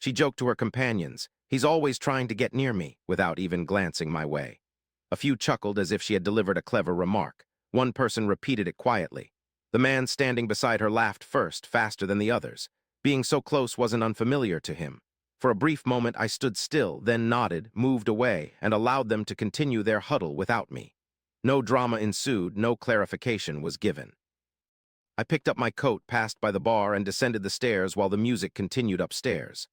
She joked to her companions, "He's always trying to get near me," without even glancing my way. A few chuckled as if she had delivered a clever remark. One person repeated it quietly. The man standing beside her laughed first, faster than the others. Being so close wasn't unfamiliar to him. For a brief moment I stood still, then nodded, moved away, and allowed them to continue their huddle without me. No drama ensued, no clarification was given. I picked up my coat, passed by the bar, and descended the stairs while the music continued upstairs.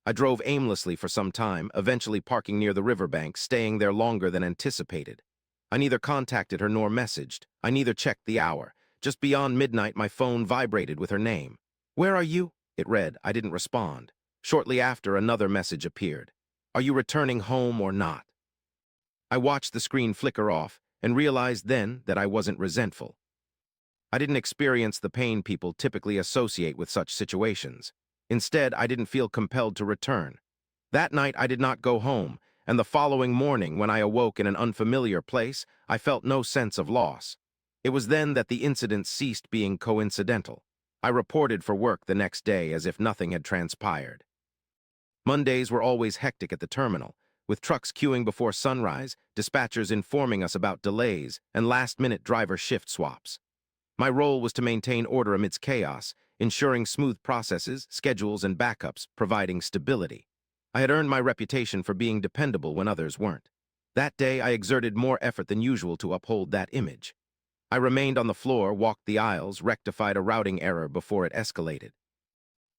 I drove aimlessly for some time, eventually parking near the riverbank, staying there longer than anticipated. I neither contacted her nor messaged. I neither checked the hour. Just beyond midnight, my phone vibrated with her name. "Where are you?" it read. I didn't respond. Shortly after, another message appeared. "Are you returning home or not?" I watched the screen flicker off and realized then that I wasn't resentful. I didn't experience the pain people typically associate with such situations. Instead, I didn't feel compelled to return. That night, I did not go home, and the following morning, when I awoke in an unfamiliar place, I felt no sense of loss. It was then that the incident ceased being coincidental. I reported for work the next day as if nothing had transpired. Mondays were always hectic at the terminal, with trucks queuing before sunrise, dispatchers informing us about delays, and last-minute driver shift swaps. My role was to maintain order amidst chaos, ensuring smooth processes, schedules, and backups, providing stability. I had earned my reputation for being dependable when others weren't. That day, I exerted more effort than usual to uphold that image. I remained on the floor, walked the aisles, rectified a routing error before it escalated.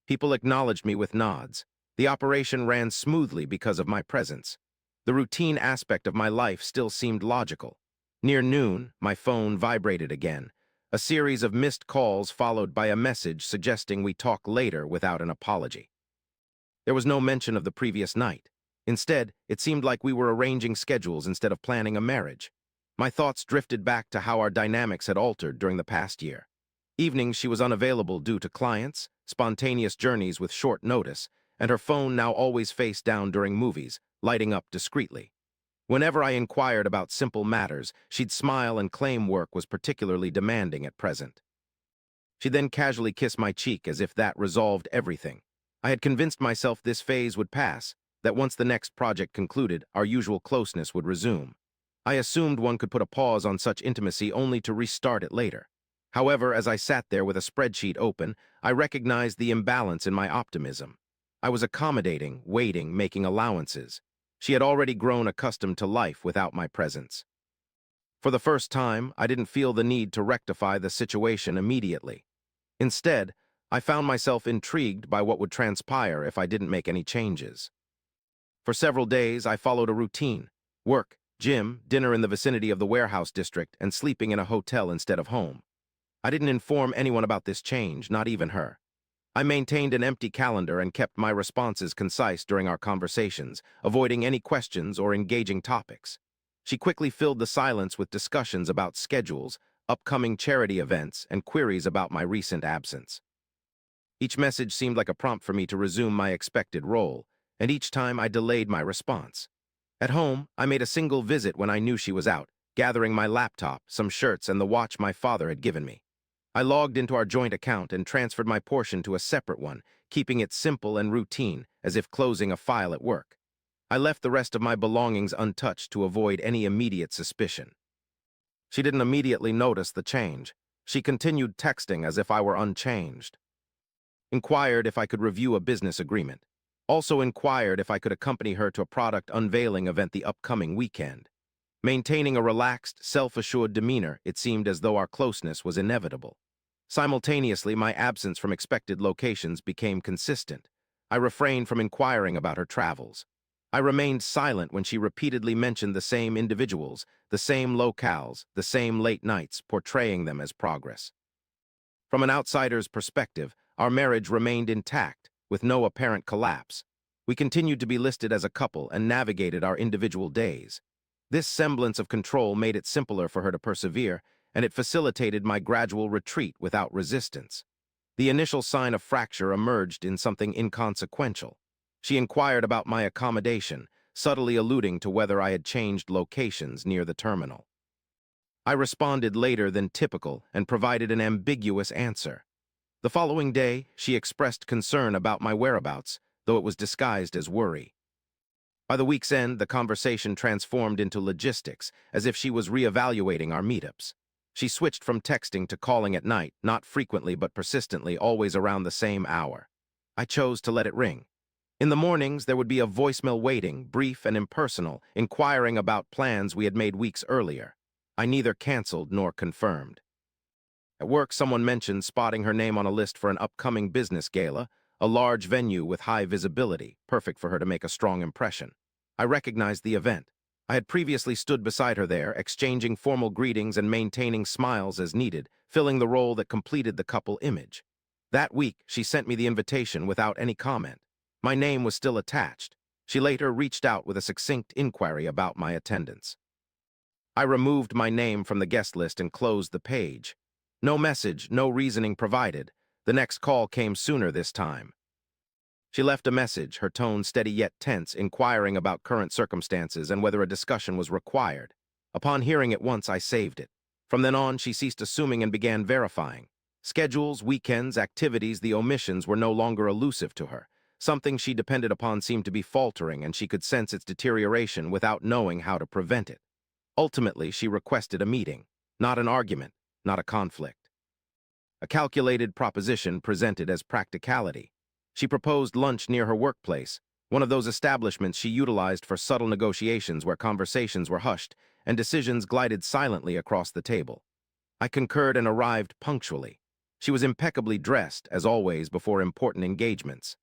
People acknowledged me with nods. The operation ran smoothly because of my presence. The routine aspect of my life still seemed logical. Near noon, my phone vibrated again. A series of missed calls followed by a message suggesting we talk later without an apology. There was no mention of the previous night. Instead, it seemed like we were arranging schedules instead of planning a marriage. My thoughts drifted back to how our dynamics had altered during the past year. Evenings she was unavailable due to clients, spontaneous journeys with short notice, and her phone now always face down during movies, lighting up discreetly. Whenever I inquired about simple matters, she'd smile and claim work was particularly demanding at present. She'd then casually kiss my cheek as if that resolved everything. I had convinced myself this phase would pass, that once the next project concluded, our usual closeness would resume. I assumed one could put a pause on such intimacy only to restart it later. However, as I sat there with a spreadsheet open, I recognized the imbalance in my optimism. I was accommodating, waiting, making allowances. She had already grown accustomed to life without my presence. For the first time, I didn't feel the need to rectify the situation immediately. Instead, I found myself intrigued by what would transpire if I didn't make any changes. For several days, I followed a routine: work, gym, dinner in the vicinity of the warehouse district, and sleeping in a hotel instead of home. I didn't inform anyone about this change, not even her. I maintained an empty calendar and kept my responses concise during our conversations, avoiding any questions or engaging topics. She quickly filled the silence with discussions about schedules, upcoming charity events, and queries about my recent absence. Each message seemed like a prompt for me to resume my expected role, and each time I delayed my response. At home, I made a single visit when I knew she was out, gathering my laptop, some shirts, and the watch my father had given me. I logged into our joint account and transferred my portion to a separate one, keeping it simple and routine, as if closing a file at work. I left the rest of my belongings untouched to avoid any immediate suspicion. She didn't immediately notice the change. She continued texting as if I were unchanged. Inquired if I could review a business agreement. Also inquired if I could accompany her to a product unveiling event the upcoming weekend. Maintaining a relaxed, self-assured demeanor, it seemed as though our closeness was inevitable. Simultaneously, my absence from expected locations became consistent. I refrained from inquiring about her travels. I remained silent when she repeatedly mentioned the same individuals, the same locales, the same late nights, portraying them as progress. From an outsider's perspective, our marriage remained intact, with no apparent collapse. We continued to be listed as a couple and navigated our individual days. This semblance of control made it simpler for her to persevere, and it facilitated my gradual retreat without resistance. The initial sign of fracture emerged in something inconsequential. She inquired about my accommodation, subtly alluding to whether I had changed locations near the terminal. I responded later than typical and provided an ambiguous answer. The following day, she expressed concern about my whereabouts, though it was disguised as worry. By the week's end, the conversation transformed into logistics, as if she was reevaluating our meetups. She switched from texting to calling at night, not frequently but persistently, always around the same hour. I chose to let it ring. In the mornings, there would be a voicemail waiting, brief and impersonal, inquiring about plans we had made weeks earlier. I neither canceled nor confirmed. At work, someone mentioned spotting her name on a list for an upcoming business gala, a large venue with high visibility, perfect for her to make a strong impression. I recognized the event. I had previously stood beside her there, exchanging formal greetings and maintaining smiles as needed, filling the role that completed the couple image. That week, she sent me the invitation without any comment. My name was still attached. She later reached out with a succinct inquiry about my attendance. I removed my name from the guest list and closed the page. No message, no reasoning provided. The next call came sooner this time. She left a message, her tone steady yet tense, inquiring about current circumstances and whether a discussion was required. Upon hearing it once, I saved it. From then on, she ceased assuming and began verifying. Schedules, weekends, activities, the omissions were no longer elusive to her. Something she depended upon seemed to be faltering, and she could sense its deterioration without knowing how to prevent it. Ultimately, she requested a meeting, not an argument, not a conflict. A calculated proposition presented as practicality. She proposed lunch near her workplace, one of those establishments she utilized for subtle negotiations where conversations were hushed and decisions glided silently across the table. I concurred and arrived punctually. She was impeccably dressed, as always before important engagements.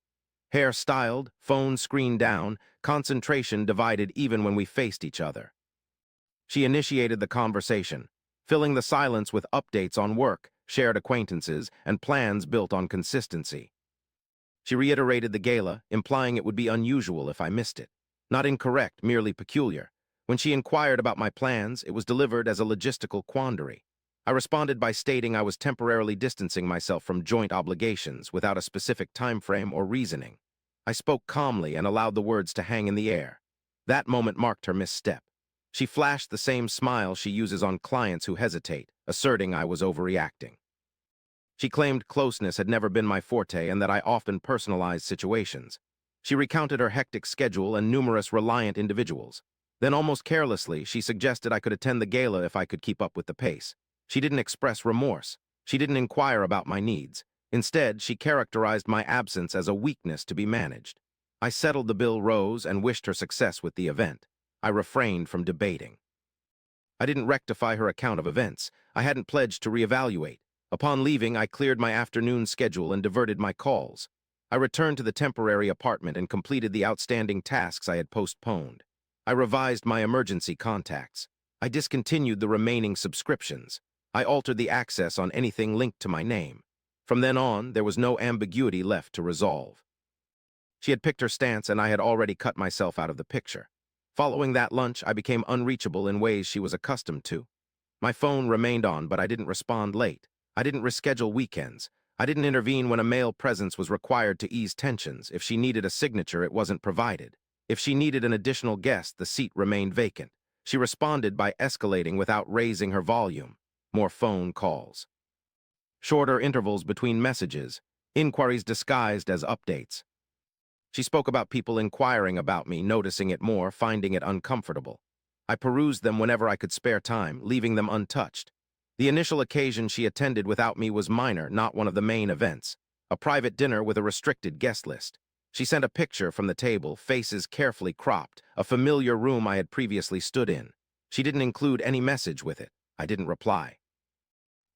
Hair styled, phone screen down, concentration divided even when we faced each other. She initiated the conversation, filling the silence with updates on work, shared acquaintances, and plans built on consistency. She reiterated the gala, implying it would be unusual if I missed it. Not incorrect, merely peculiar. When she inquired about my plans, it was delivered as a logistical quandary. I responded by stating I was temporarily distancing myself from joint obligations without a specific time frame or reasoning. I spoke calmly and allowed the words to hang in the air. That moment marked her misstep. She flashed the same smile she uses on clients who hesitate, asserting I was overreacting. She claimed closeness had never been my forte and that I often personalized situations. She recounted her hectic schedule and numerous reliant individuals. Then, almost carelessly, she suggested I could attend the gala if I could keep up with the pace. She didn't express remorse. She didn't inquire about my needs. Instead, she characterized my absence as a weakness to be managed. I settled the bill, rose, and wished her success with the event. I refrained from debating. I didn't rectify her account of events. I hadn't pledged to reevaluate. Upon leaving, I cleared my afternoon schedule and diverted my calls. I returned to the temporary apartment and completed the outstanding tasks I had postponed. I revised my emergency contacts. I discontinued the remaining subscriptions. I altered the access on anything linked to my name. From then on, there was no ambiguity left to resolve. She had picked her stance, and I had already cut myself out of the picture. Following that lunch, I became unreachable in ways she was accustomed to. My phone remained on, but I didn't respond late. I didn't reschedule weekends. I didn't intervene when a male presence was required to ease tensions. If she needed a signature, it wasn't provided. If she needed an additional guest, the seat remained vacant. She responded by escalating without raising her volume. More phone calls. Shorter intervals between messages, inquiries disguised as updates. She spoke about people inquiring about me, noticing it more, finding it uncomfortable. I perused them whenever I could spare time, leaving them untouched. The initial occasion she attended without me was minor, not one of the main events. A private dinner with a restricted guest list. She sent a picture from the table, faces carefully cropped, a familiar room I had previously stood in. She didn't include any message with it. I didn't reply.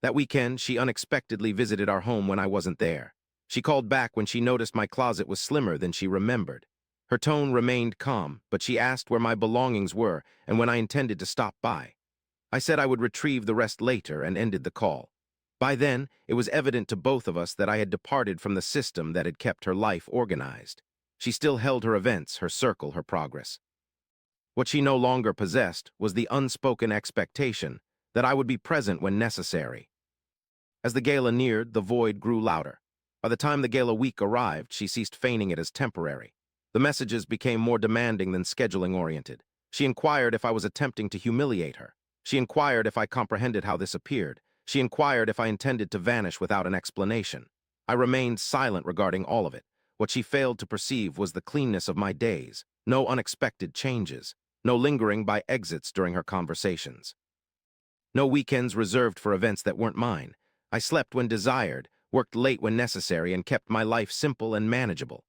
That weekend, she unexpectedly visited our home when I wasn't there. She called back when she noticed my closet was slimmer than she remembered. Her tone remained calm, but she asked where my belongings were and when I intended to stop by. I said I would retrieve the rest later and ended the call. By then, it was evident to both of us that I had departed from the system that had kept her life organized. She still held her events, her circle, her progress. What she no longer possessed was the unspoken expectation that I would be present when necessary. As the gala neared, the void grew louder. By the time the gala week arrived, she ceased feigning it as temporary. The messages became more demanding than scheduling-oriented. She inquired if I was attempting to humiliate her. She inquired if I comprehended how this appeared. She inquired if I intended to vanish without an explanation. I remained silent regarding all of it. What she failed to perceive was the cleanness of my days, no unexpected changes, no lingering by exits during her conversations. No weekends reserved for events that weren't mine. I slept when desired, worked late when necessary, and kept my life simple and manageable.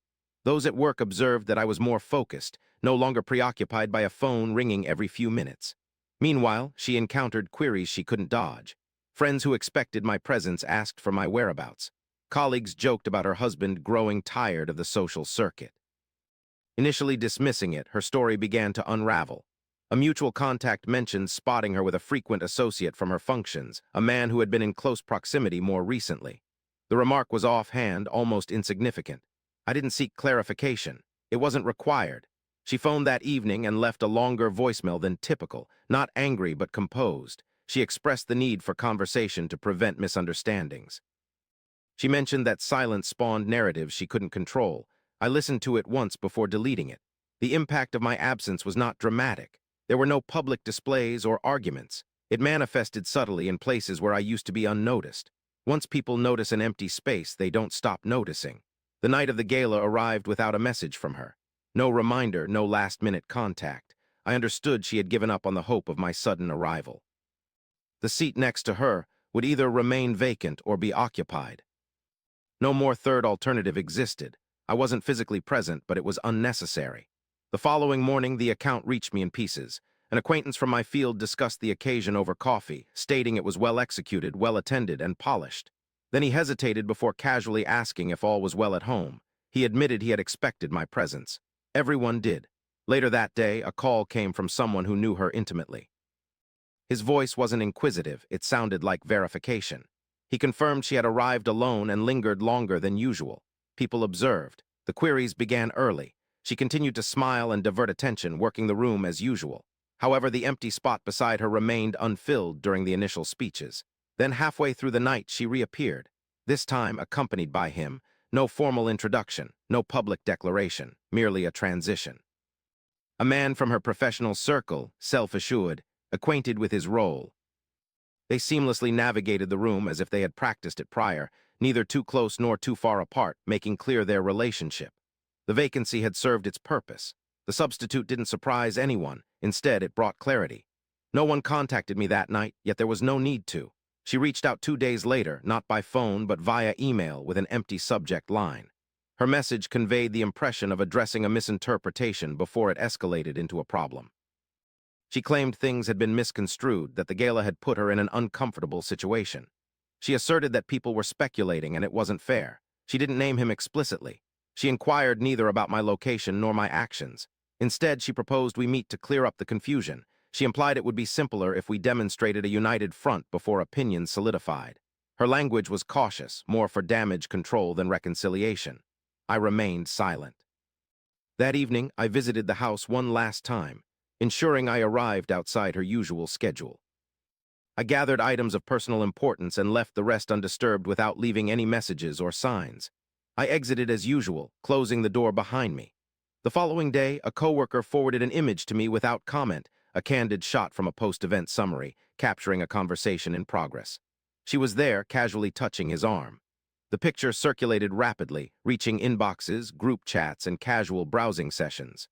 Those at work observed that I was more focused, no longer preoccupied by a phone ringing every few minutes. Meanwhile, she encountered queries she couldn't dodge. Friends who expected my presence asked for my whereabouts. Colleagues joked about her husband growing tired of the social circuit. Initially dismissing it, her story began to unravel. A mutual contact mentioned spotting her with a frequent associate from her functions, a man who had been in close proximity more recently. The remark was offhand, almost insignificant. I didn't seek clarification. It wasn't required. She phoned that evening and left a longer voicemail than typical, not angry but composed. She expressed the need for conversation to prevent misunderstandings. She mentioned that silence spawned narratives she couldn't control. I listened to it once before deleting it. The impact of my absence was not dramatic. There were no public displays or arguments. It manifested subtly in places where I used to be unnoticed. Once people notice an empty space, they don't stop noticing. The night of the gala arrived without a message from her. No reminder, no last-minute contact. I understood she had given up on the hope of my sudden arrival. The seat next to her would either remain vacant or be occupied. No more third alternative existed. I wasn't physically present, but it was unnecessary. The following morning, the account reached me in pieces. An acquaintance from my field discussed the occasion over coffee, stating it was well executed, well attended, and polished. Then he hesitated before casually asking if all was well at home. He admitted he had expected my presence. Everyone did. Later that day, a call came from someone who knew her intimately. His voice wasn't inquisitive, it sounded like verification. He confirmed she had arrived alone and lingered longer than usual. People observed. The queries began early. She continued to smile and divert attention, working the room as usual. However, the empty spot beside her remained unfilled during the initial speeches. Then halfway through the night, she reappeared, this time accompanied by him. No formal introduction, no public declaration, merely a transition. A man from her professional circle, self-assured, acquainted with his role. They seamlessly navigated the room as if they had practiced it prior, neither too close nor too far apart, making clear their relationship. The vacancy had served its purpose. The substitute didn't surprise anyone. Instead, it brought clarity. No one contacted me that night, yet there was no need to. She reached out 2 days later, not by phone but via email with an empty subject line. Her message conveyed the impression of addressing a misinterpretation before it escalated into a problem. She claimed things had been misconstrued, that the gala had put her in an uncomfortable situation. She asserted that people were speculating and it wasn't fair. She didn't name him explicitly. She inquired neither about my location nor my actions. Instead, she proposed we meet to clear up the confusion. She implied it would be simpler if we demonstrated a united front before opinions solidified. Her language was cautious, more for damage control than reconciliation. I remained silent. That evening, I visited the house one last time, ensuring I arrived outside her usual schedule. I gathered items of personal importance and left the rest undisturbed without leaving any messages or signs. I exited as usual, closing the door behind me. The following day, a coworker forwarded an image to me without comment, a candid shot from a post-event summary, capturing a conversation in progress. She was there, casually touching his arm. The picture circulated rapidly, reaching inboxes, group chats, and casual browsing sessions.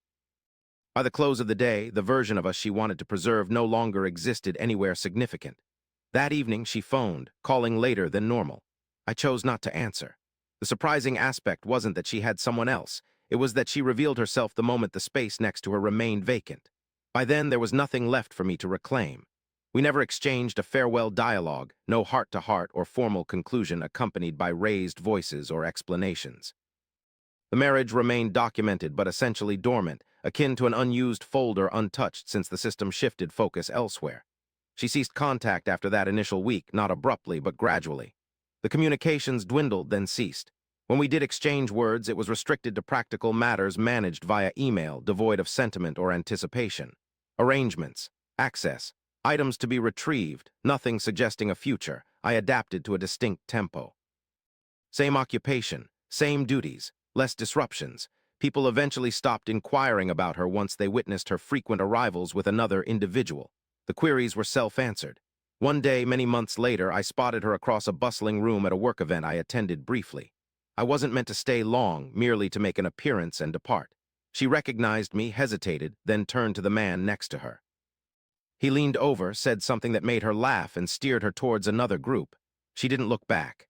By the close of the day, the version of us she wanted to preserve no longer existed anywhere significant. That evening, she phoned, calling later than normal. I chose not to answer. The surprising aspect wasn't that she had someone else. It was that she revealed herself the moment the space next to her remained vacant. By then, there was nothing left for me to reclaim. We never exchanged a farewell dialogue, no heart-to-heart or formal conclusion accompanied by raised voices or explanations. The marriage remained documented but essentially dormant, akin to an unused folder untouched since the system shifted focus elsewhere. She ceased contact after that initial week, not abruptly but gradually. The communications dwindled, then ceased. When we did exchange words, it was restricted to practical matters managed via email, devoid of sentiment or anticipation. Arrangements, access, items to be retrieved, nothing suggesting a future. I adapted to a distinct tempo. Same occupation, same duties, less disruptions. People eventually stopped inquiring about her once they witnessed her frequent arrivals with another individual. The queries were self-answered. One day, many months later, I spotted her across a bustling room at a work event I attended briefly. I wasn't meant to stay long, merely to make an appearance and depart. She recognized me, hesitated, then turned to the man next to her. He leaned over, said something that made her laugh, and steered her towards another group. She didn't look back.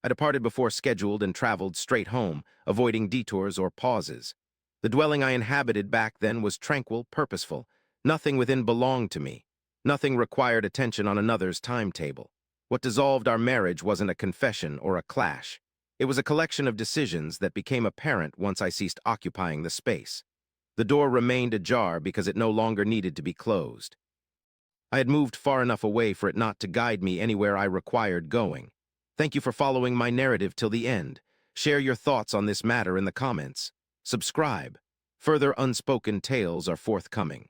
I departed before scheduled and traveled straight home, avoiding detours or pauses. The dwelling I inhabited back then was tranquil, purposeful. Nothing within belonged to me. Nothing required attention on another's timetable. What dissolved our marriage wasn't a confession or a clash. It was a collection of decisions that became apparent once I ceased occupying the space. The door remained ajar because it no longer needed to be closed. I had moved far enough away for it not to guide me anywhere I required going. Thank you for following my narrative till the end. Share your thoughts on this matter in the comments. Subscribe. Further unspoken tales are forthcoming.